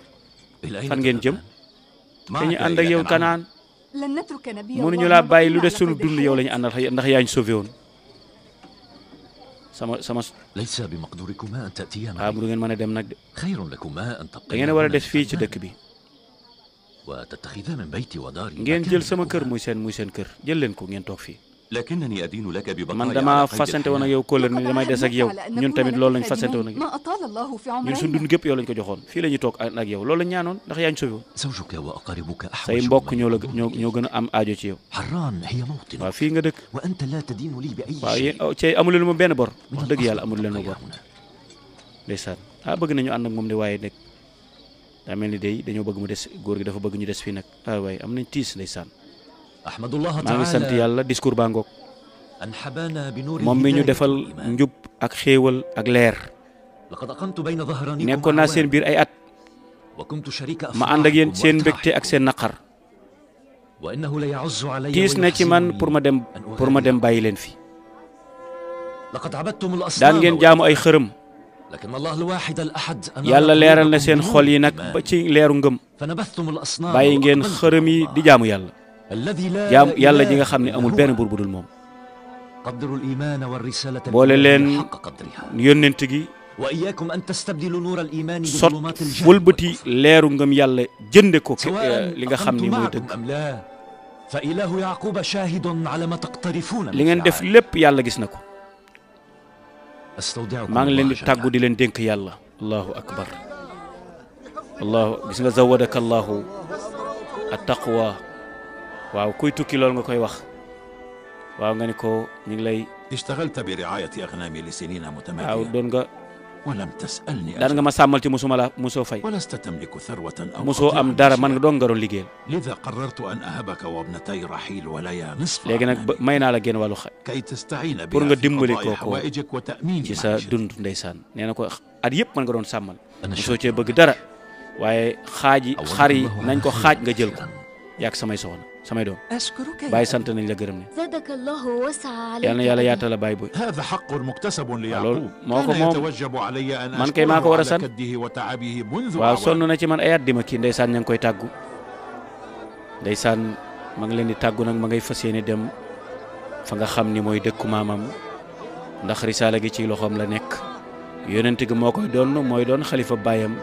إلى أين fan ngeen jëm تذهبان؟ dañu ànd ak yow Kanaan لن نترك نبي mënuñu الله laa bàyyi lu مبقيا des على sunu قيد dund yow الحياة. lañu àndal ndax yaa ñu sauvé woon sama ليس بمقدوركما أن تأتيا ah معي du ngeen mën a dem nag de خير لكما أن da تبقيا ngeen a war a هنا des fii ci في dëkk bi وتتخذا من بيتي وداري ngeen مكانا jël sama kër لكما. muy seen kër jël leen ko ngeen toog fii لكنني أدين لك ببقائي man على dama قيد fasante woon ak الحياة. yow kóllëre ni لقد damay des ak عهدناك yow على أن ñun نكون tamit لك loolu lañ fasante woon خادمين ak ما أطال الله في ñun suñ عمرنا. dund gépp yow lañ ko joxoon fii la ñuy toog ak yow loolu lañ ñaanoon ndax yaa ñu sauvé woon زوجك وأقاربك say أحوج mbokk من ñoo la يكونون ñoo gën a am aajo ci yow حران هي موطن waaw fii nga dëkk وأنت لا تدين لي بأي waaw شيء yéen cey amul leen ma benn bor من wax dëgg yàlla الأفضل amul leen ma تبقيا bor هنا. ndeysaan ah bëgg nañu ànd ak moom de waaye nag daa mel ni day dañoo bëgg mu des góor gi dafa bëgg ñu des fii nag ah waaye am nañ tiis ndeysaan أحمد الله maa ngi sant تعالى yàlla discours baa ngoog أن حبانا بنور moom mi ñu الهداية defal والإيمان. njub ak xéewal ak leer لقد أقمت بين ظهرانيكم nekkoon naa seen أعواما، biir ay at وكنت شريك ma ànd ak yéen أفراحكم seen mbégte ak وأتراحكم. seen naqar وإنه ليعز علي tiis na ci man ويحزنني pour ma dem bàyyi leen fi لقد عبدتم daan الأصنام ngeen jaamu ay xërëm لكن الله الواحد الأحد أنار yàlla leeral na قلوبكم seen بنور xol yi nag الإيمان. ba ci leeru ngëm فنبثتم الأصنام bàyyi ngeen وأقبلتم xërëm yi الله. di jaamu yàlla الذي لا jaam yàlla إله ji nga xam ne إلا amul هو. benn buur bu dul moom قدروا الإيمان والرسالة boole الإلهية leen حق قدرها yónnent gi وإياكم أن تستبدلوا نور الإيمان sot بظلمات الجهل wëlbati والكفر. leeru ngëm yàlla jënde ko سواء li nga xam ni أقمت mooy معكم dëgg أم لا فإله يعقوب شاهد على ما تقترفون li ngeen من def فعال. lépp yàlla gis na ko أستودعكم maa ngi leen di الله tàggu جميعا. di leen dénk yàlla allahu akbar allahu gis nga zawadaka allahu attaqwa waaw kuy tukki loolu nga koy wax waaw nga ni ko ñu ngi lay اشتغلت برعاية أغنامي لسنين waaw متمادية doon nga ولم تسألني daan nga أجل ma sàmmal ci musuma la musoo fay ولست تملك ثروة أو musoo قطيعا am dara man بشيء. nga doon nga doon liggéeyal لذا قررت أن أهبك وابنتي رحيل وليا نصف léegi nag أغنامي may naa la génn wàllu كي تستعين pour بها nga في dimbali قضاء ko حوائجك وتأمين ci sa معيشتك. dund ndeysaan nee na ko at yëpp man nga doon sàmmal أنا musoo cee شاكر bëgg dara waaye xaaji أولك xar yi الله nañ ko على xaaj خير nga jël ko كثيراً. yaag samay soxna samay doom أشكرك يا bàyyi sant nañ la gërëm ne زادك الله وسع عليك yal na yàlla أبي. yaatal la bàyyi boy هذا حق مكتسب loolu ليعقوب moo ko كان moom يتوجب علي أن man kay maa ko أشكره war a على sant كده وتعبه منذ waaw sonn أعوام na ci man ay at di ma kii ndeysaan ña ngi koy tàggu ndeysaan ma ngi leen di tàggu nag ma ngay fas yéene dem fa nga xam ni mooy dëkku maamam ndax risaala gi ci loxoom la nekk yonent gi moo koy doon mooy doon xalifa baayam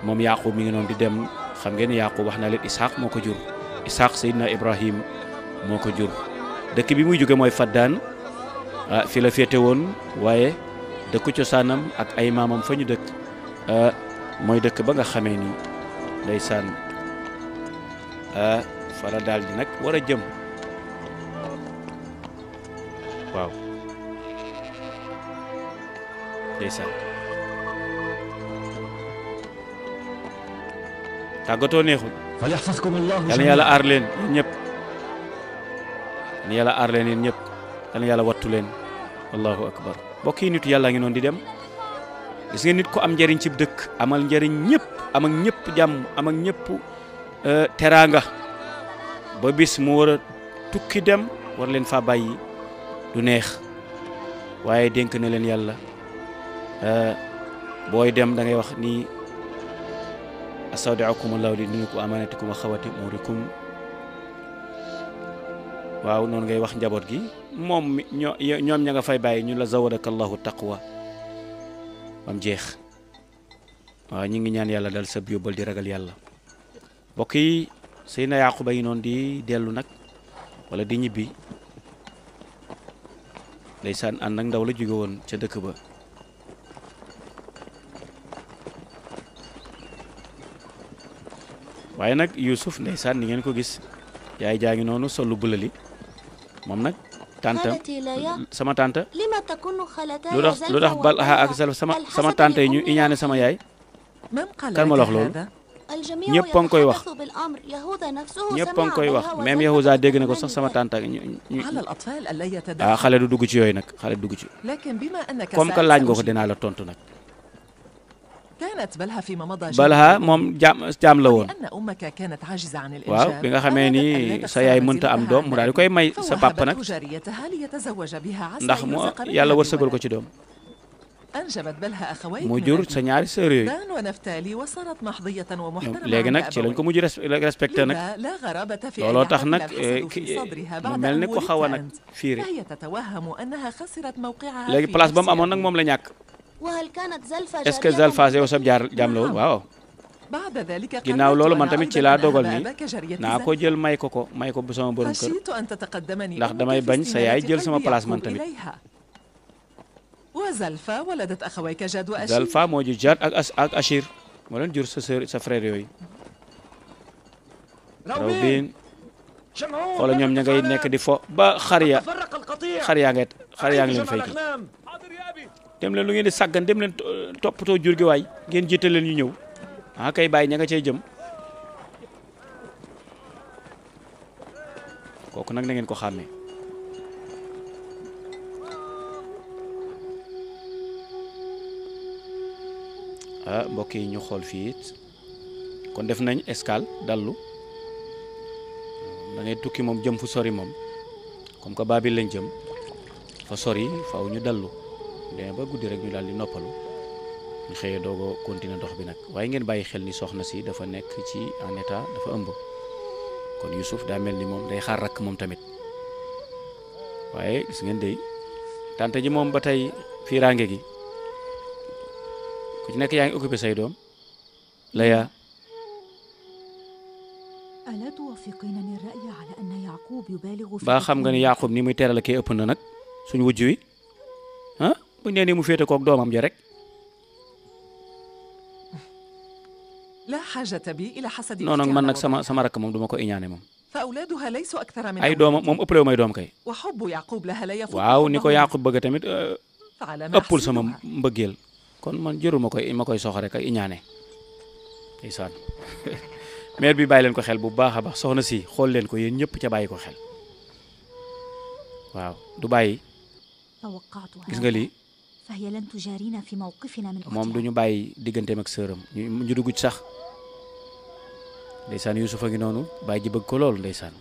moom Yaaqub mi ngi noonu di dem xam ngeen Yaaqub wax naa leen Isxaaq moo ko jur Isxaaq Seydina Ibrahim moo ko jur dëkk bi muy jóge mooy Faddaan ah fi la féete woon waaye dëkku cosaanam ak ay maamam fa ñu dëkk mooy dëkk ba nga xamee ni ndeysaan fara daal di nag war a jëm waaw ndeysaan tàggatoo neexul فليحفظكم الله yal na yàlla aar leen yéen ñëpp yal na yàlla aar leen yéen ñëpp yal na yàlla wattu leen allahu akbar mbokk yi nitu yàlla ngi noonu di dem gis nga nit ko am njariñ ci dëkk amal njariñ ñëpp am ak ñëpp jàmm am ak ñëpp teraanga ba bis mu war a tukki dem war leen fa bàyyi du neex waaye dénk na leen yàlla booy dem da ngay wax ni astawdi'ukum allahu li dinikum amanatikum wa xawati umurikum waaw noonu ngay wax njaboot gi moom ñoom ña nga fay bàyyi ñu la zawadaka allahu taqwa bam jeex waaw ñu ngi ñaan yàlla dal sab yóbbal di ragal yàlla mbokk yi Seydina Yaquba yi noonu di dellu nag wala di ñibbi ndeysaan ànd ak ndaw la jóge woon ca dëkk ba waaye nag Yuusuf ndeysaan ni ngeen ko gis yaay jaa ngi noonu sol lu bulali moom nag tante sama tante lu tax Balha ak sama tante yi ñu iñaane sama yaay kan ma la wax loolu ñëpp a ngi koy wax ñëpp a ngi koy wax même Yahuza dégg na ko sax sama tante xale du dugg ci yooyu nag xale du dugg ci comme que laaj nga ko dinaa la tontu nag Balha moom jaam la woon waaw bi nga xamee ni sa yaay mënta am doom mu daal di koy may sa papa nag ndax mu yàlla wërsëgal ko ci doom mu jur sa ñaari sœur yooyu léegi nag ci lañ ko mujj respecté nag looloo tax nag mu mel ni ko xaw a nag fiiri léegi place ba mu amoon nag moom la ñàkk est-ce que Zalfa yow sab jaam la woon waaw ginnaaw loolu man tamit ci laa dogal ni naa ko jël may ko bu sama borom kër ndax damay bañ sa yaay jël sama place man tamit Zalfa moo jur Jaad ak Achir moo leen jur sa sœur sa frère yooyu Rawbin xoola ñoom ña ngay nekk di fo ba xar yaa ngi leen fay ki dem leen lu ngeen di sàggan dem leen toppatoo jur gi waay ngeen jiital leen ñu ñëw kay bàyyi ña nga cay jëm kooku nag na ngeen ko xàmmee mbokk yi ñu xool fii it kon def nañ escale dallu da ngay tukki moom jëm fu sori moom comme que Babil lañ jëm fa sori faw ñu dallu demee ba guddi rek ñu daal di noppalu ñu xëyee doog a continuer dox bi nag waaye ngeen bàyyi xel ni soxna si dafa nekk ci en état dafa ëmb kon Youssouf daa mel ni moom day xaar rakk moom tamit waaye gis ngeen dey tante ji moom ba tey fiiraange gi ku ci nekk yaa ngi occupé say doom Laya ba xam nga ni Yaqub ni muy teral kee ëpp na nag suñu wujj wi bu nee ni mu féete kook doomam ja rek noonu nag man nag sama rakk moom duma ko iñaane moom ay doomam moom ëppalewu may doom kay waaw ni ko Yaqub bëgg tamit ëppul sama mbëggeel kon man jëru ma koy soxo rek ay iñaane ndeysaan maire bi bàyyi leen ko xel bu baax a baax soxna si xool leen ko yéen ñëpp ca bàyyi ko xel waaw du bàyyi gis nga lii moom du ñu bàyyi digganteem ak sëram ñu dugg ci sax ndeysaan Yuusuf a ngi noonu bàyyi ji bëgg ko loolu ndeysaan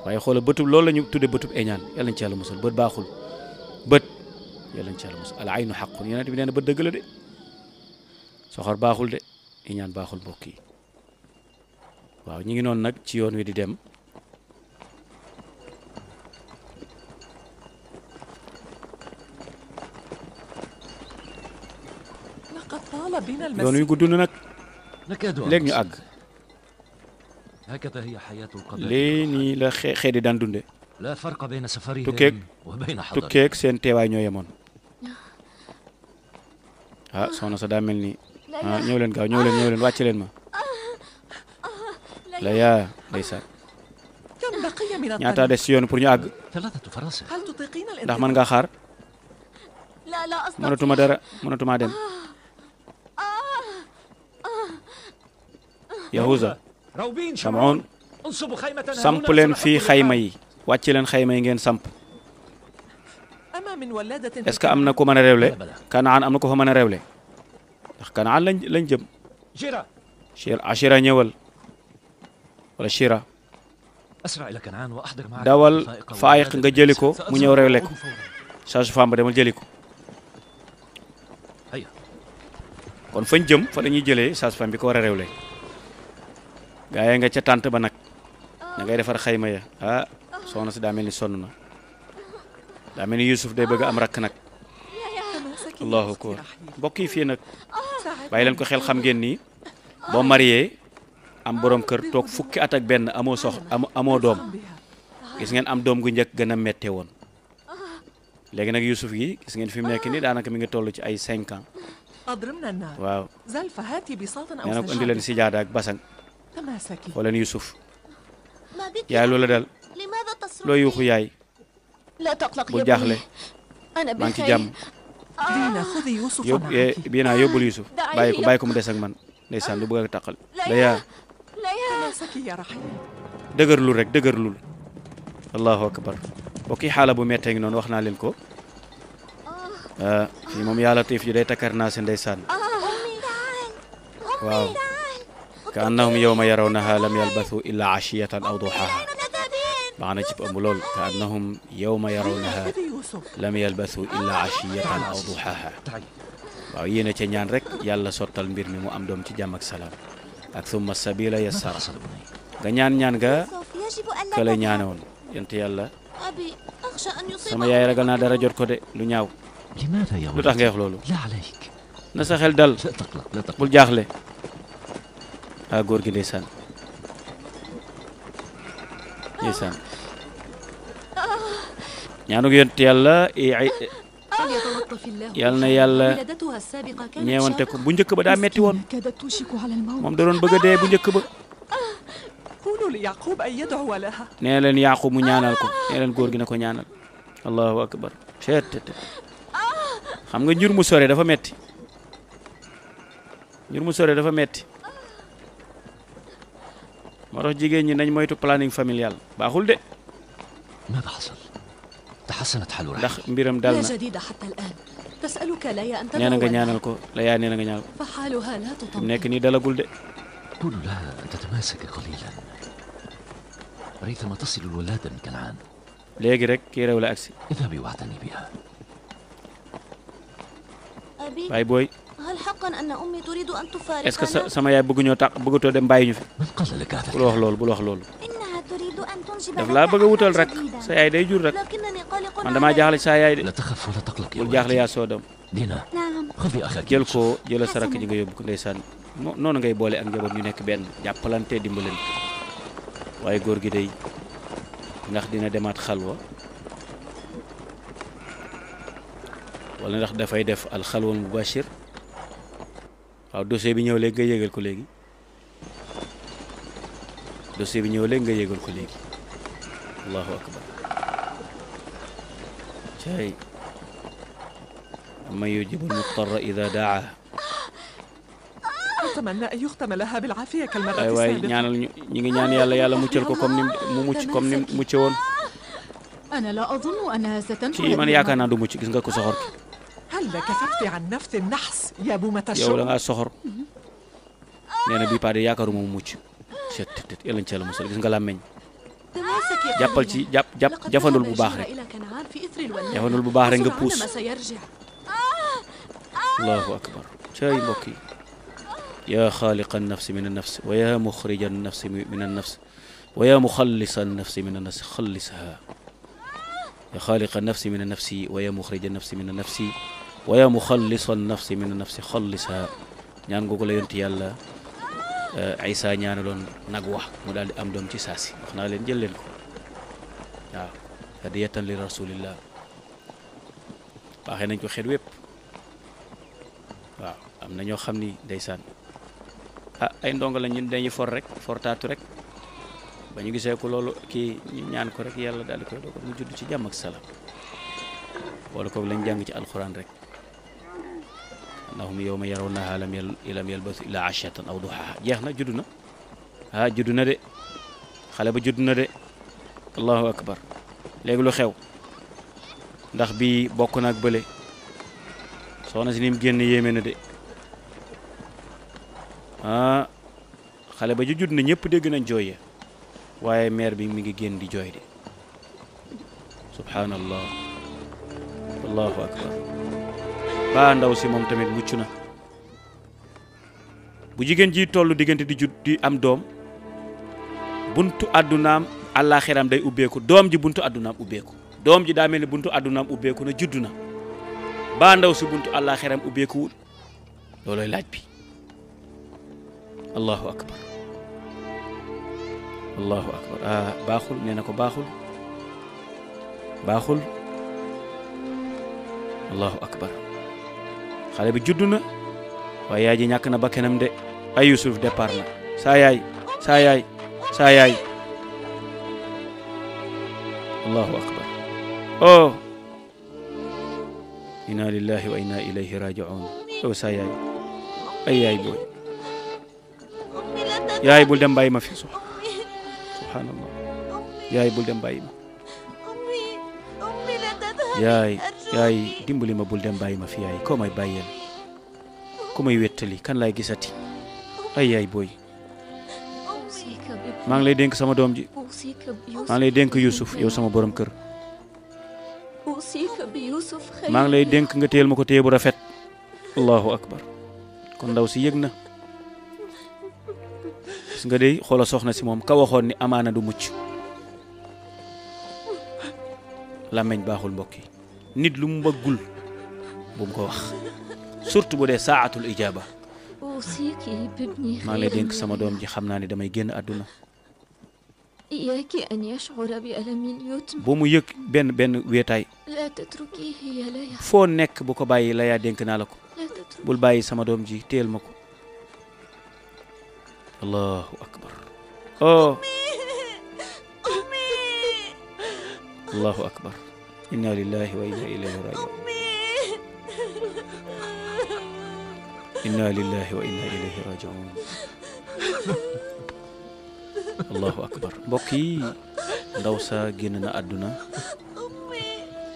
waaye xoola bëtub loolu la ñu tudde bëtub eñaan yàlla nañ ci yàlla musal bët baaxul bët yàlla nañ ci yàlla musal al aynu xaqun yonent bi nee na bët dëgg la de soxor baaxul de eñaan baaxul mbokk yi waaw ñu ngi noonu nag ci yoon wi di dem yoon wi gudd na nag léegi ñu àgg lii nii la xeet yi daan dunde tukkeeg seen teewaay ñoo yemoon soxna sa daa mel ni ñëw leen gaaw ñëw leen wàcc leen ma Laya ndeysaan ñaata des ci yoon pour ñu àgg ndax mën ngaa xaar mënatuma dem Yahuza Shamoun samp leen fii xayma yi wàcc leen xayma yi ngeen samp est-ce que am na ko mën a réewle Kanaan am na ko fa mën a réewle ndax Kanaan lañ jëm Ashira ñëwal wala Shira dawal Faayiq nga jëli ko mu ñëw réewle ko sage-femme ba demal jëli ko kon fañ jëm fa dañuy jëlee sage-femme bi ko war a réewle gaa yi nga ca tànt ba nag da ngay defar xayma ya soxna si daa mel ni sonn na daa mel ni Yuusuf day bëgg am rakk nag allahu akbar mbokk yi fii nag bàyyi leen ko xel xam ngeen ni boo marié am borom kër toog fukki at ak benn amoo doom gis ngeen am doom gu njëkk gën a méttee woon léegi nag Yuusuf gi gis ngeen fi mu nekk nii daanaka mi ngi toll ci ay 5 ans waaw nee na ko indi leen sijaada ak basang foo leen Yuusuf yaay loola dal loo yuuxu yaay bul jaaxle maa ngi ci jàmm bii naa yóbbul Yuusuf bàyyi ko mu des ak man ndeysaan du bëgg a taqal Laya dëgërlul rek dëgërlul allahu akbar bokki xaala bu mettee ngi noonu wax naa leen ko fii moom yàlla tiif ji day takkar naa si ndeysaan waaw ka annahum yawma yarawnaha lam yalbathu illa ashiyatan aw duhaha baax na ci ëmb lool ka annahum yawma yarawnaha lam yalbathu illa ashiyatan aw duhaha waaw yéen a ca ñaan rek yàlla sottal mbir mi mu am doom ci jàmm ak salaam ak summa sabila yassara nga ñaan ga ka la ñaane woon yent yàlla sama yaay ragal naa dara jot ko de lu ñaaw lu tax ngay wax loolu na sa xel dal bul jaaxle góor gi ndeysaan ñaanug yent yàlla yàlla na yàlla ñeewante ko bu njëkk ba daa metti woon moom da doon bëgg a dee bu njëkk ba nee leen Yaaqub mu ñaanal ko nee leen góor gi na ko ñaanal allahu akbar xam nga njur mu sore dafa metti moo tax jigéen ñi nañ moytu planning familial baaxul de ndax mbiram dal na nee na nga ñaanal ko la yaa nee na nga ñaanal ko nekk nii dalagul de léegi rek kii réew la agsi baay booy est-ce que sama yaay bëggatoo dem bàyyi ñu fi bul wax loolu daf laa bëgg a wutal rek sa yaay day jur rek man damaa jaaxle sa yaay de bul jaaxle yaa soo dem jëlal sa rakk ji nga yóbbu ko ndeysaan noonu ngay boole ak njaboot ñu nekk benn jàppalante dimbalante waaye góor gi day ndax dina demaat xalwa wala ndax dafay def al xalwa mubashir waaw dossier bi ñëw léegi nga yégal ko léegi allahu akbar cay man yujibul mutarra ida daa ay waay ñaanal ñu ngi ñaan yàlla muccal ko comme ni mu mucce woon kii man yaakaar naa du mucc gis nga ko soxor ki yow da ngaa soxor nee na bii paa de yaakaaruma mu mucc yàlla na ci yàlla musal gis nga làmmeñ jàppal ci jafandul bu baax rek nga puus allahu akbar cay mbokk yi yaa xaaliqa nafsi min annafs wa yaa muxrija nafsi min annafs wa yaa muxallisa nafsi min annafsi xallisaha yaa xaaliqa nafsi min annafsi wa yaa muxrija nafsi min annafsi wa yaa muxallisa nafsi min annafsi xallisaha ñaan googu la yonti yàlla Isa ñaanaloon nag wax mu daal di am doom ci saasi wax naa leen jël leen ko waaw hadiyatan li rasulillah baaxee nañ ko xel wépp waaw am na ñoo xam ni ndeysaan ay ndongo la ñun dañuy fortaatu rek ba ñu gisee ko loolu kii ñu ñaan ko rek yàlla daal di koy dogal mu judd ci jàmm ak salaam wala ko lañ jàng ci alxuraan rek annahum yawma yarawnaha lam yalbasu illa ashiyatan aw duhaha jeex na judd na judd na de xale ba judd na de allahu akbar léegi lu xew ndax bi bokk na ak bële soxna si nim génn yéeme na de xale ba ju judd na ñëpp dégg nañ jooy ya waaye mère bi mi ngi génn di jooy de subhanallah allahu akbar ba ndaw si moom tamit mucc na bu jigéen ji tollu diggante di judd di am doom buntu àddunaam àllaaxiram day ubbeeku doom ji buntu àddunaam ubbeeku doom ji daa mel ni buntu àddunaam ubbeeku na judd na ba ndaw si buntu àllaaxiram ubbeekuwul loolooy laaj bi allahu akbar allahu akbar baaxul nee na ko baaxul allahu akbar xale bi judd na waaye yaay ji ñàkk na bakkanam de ay Yusuf départ na saa yaay allahu akbar inna lillahi wa inna ilayhi raji'un saa yaay ay yaay booy yaay bul dem bàyyi ma fi subhanallah yaay bul dem bàyyi ma yaay dimbali ma bul dem bàyyi ma fi yaay ko may bàyyeel ku may wettali kan lay gisati ay yaay booy maa ngi lay dénk sama doom ji maa ngi lay dénk Yusuf yow sama borom kër maa ngi lay dénk nga téyel ma ko téye bu rafet allahu akbar kon ndaw si yëg na gis nga dey xoola soxna si moom ka waxoon ni amaana du mucc làmmeñ baaxul mbokk yi nit lu mu bëggul bu mu ko wax surtout bu dee saatul ijaaba maa ngi lay dénk sama doom ji xam naa ni damay génn àdduna bu mu yëg benn wéetaay foo nekk bu ko bàyyi la yaa dénk naa la ko bul bàyyi sama doom ji téel ma ko allahu akbar allahu akbar inna lillahi wa inna ilayhi raji'un inna lillahi wa inna ilayhi raji'un allahu akbar mbokk yi ndaw sa génn na àdduna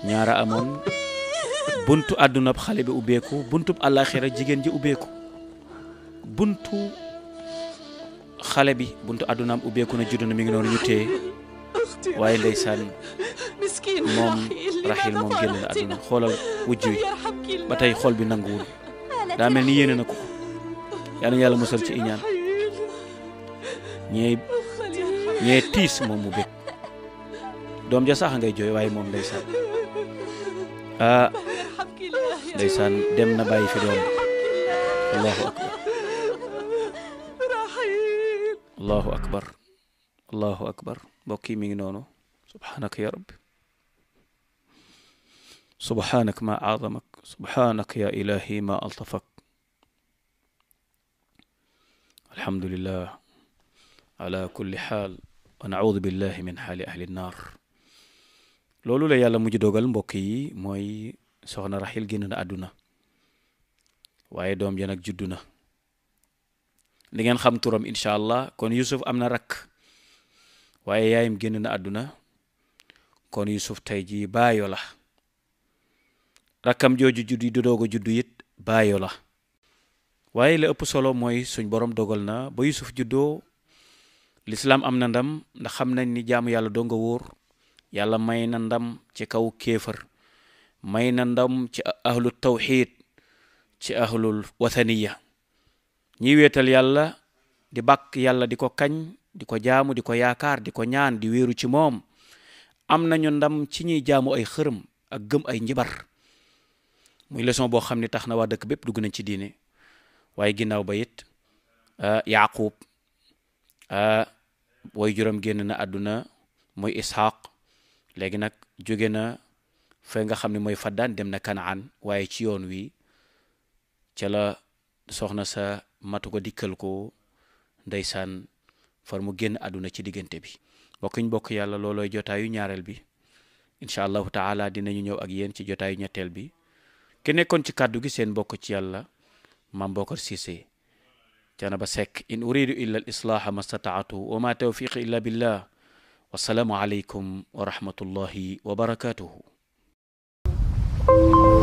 ñaara amoon buntu àdduna xale bi ubbeeku buntu àllaaxira jigéen ji ubbeeku buntu xale bi buntu àddunaam ubbeeku na judd na mi ngi noonu ñu téye waaye ndeysaan moom Raxiil moom génn na àdduna xoolal wujj wi ba tey xol bi nanguwul daa mel ni yéene na ko yal na yàlla musal ci iñaan ñee tiis moom mu bég doom ja sax ngay jooy waaye moom ndeysaan ndeysaan dem na bàyyi fi doom allahu akbar allahu akbar allahu akbar mbokk yi mi ngi noonu subhanaka ya rabbi subhanak ma azamak subhanak ya ilahi ma altafak alhamdulillah ala kulli xaal wa naudu billahi min xaali ahli nnar loolu la yàlla mujj dogal mbokk yi mooy soxna Raxiil génn na àdduna waaye doom ja nag juddu na di ngeen xam turam incha allah kon Yusuf am na rakk waaye yaayam génn na àdduna kon Yusuf tey ji baayo la rakkam jooju juddu du doog a juddu it baayo la waaye la ëpp solo mooy suñ borom dogal na ba Yusuf juddoo lislaam am na ndam ndax xam nañ ni jaamu yàlla doo nga wóor yàlla may na ndam ci kaw kéefër may na ndam ci ahlu tawxiid ci ahlul wathaniya ñi weetal yàlla di bàkk yàlla di ko kañ di ko jaamu di ko yaakaar di ko ñaan di wéeru ci moom am nañu ndam ci ñuy jaamu ay xërëm ak gëm ay njibar muy leçon boo xam ne tax na waa dëkk bépp dugg nañ ci diine waaye ginnaaw ba it Yaaqub way juróom génn na àdduna mooy Isxaaq léegi nag jóge na fa nga xam ne mooy Faddaan dem na Kanaan waaye ci yoon wi ca la soxna sa matu ko dikkal ko ndeysaan far mu génn àdduna ci diggante bi bokk yàlla loolooy jotaayu ñaareel bi incha allahu taala dinañu ñëw ak yéen ci jotaayu ñetteel bi ki nekkoon ci kàddu gi seen bokk ci yàlla Mame Bocar Cissé Thiénaba Seck in uridu illa al islaha ma stataatu wa ma tawfiqi illa billah wassalaamu aleykum wa rahmatullahi wa barakatuhu wabarakatuh.